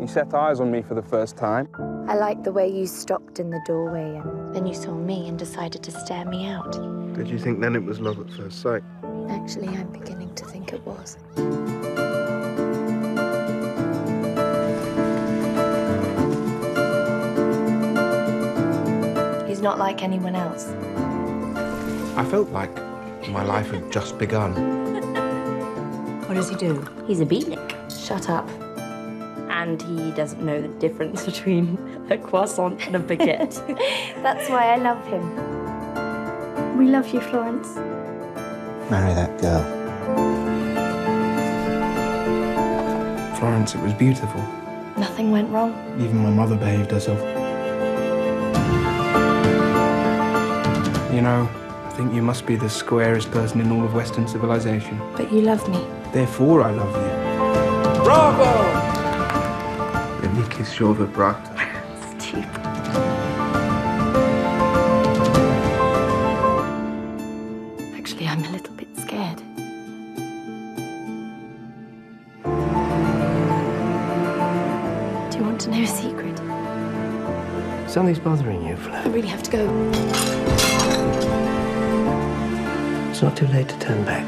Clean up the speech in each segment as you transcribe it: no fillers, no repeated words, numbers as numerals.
set eyes on me for the first time. I liked the way you stopped in the doorway and then you saw me and decided to stare me out. Did you think then it was love at first sight? Actually, I'm beginning to think it was. He's not like anyone else. I felt like my life had just begun. What does he do? He's a beatnik. Shut up. And he doesn't know the difference between a croissant and a baguette. That's why I love him. We love you, Florence. Marry that girl. Florence, it was beautiful. Nothing went wrong. Even my mother behaved herself. You know, I think you must be the squarest person in all of Western civilization. But you love me. Therefore, I love you. Bravo! Veliki sure brat. Stupid. Actually, I'm a little bit scared. Do you want to know a secret? Something's bothering you, Flo. I really have to go. It's not too late to turn back.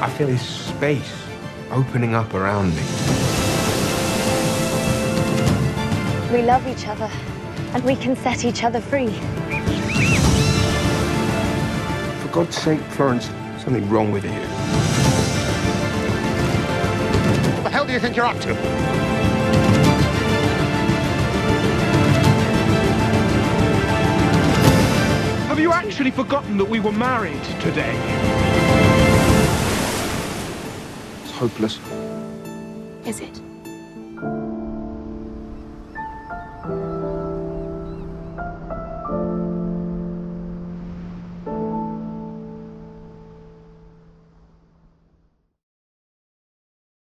I feel this space opening up around me. We love each other, and we can set each other free. For God's sake, Florence, something wrong with you. What the hell do you think you're up to? Have you actually forgotten that we were married today? It's hopeless. Is it?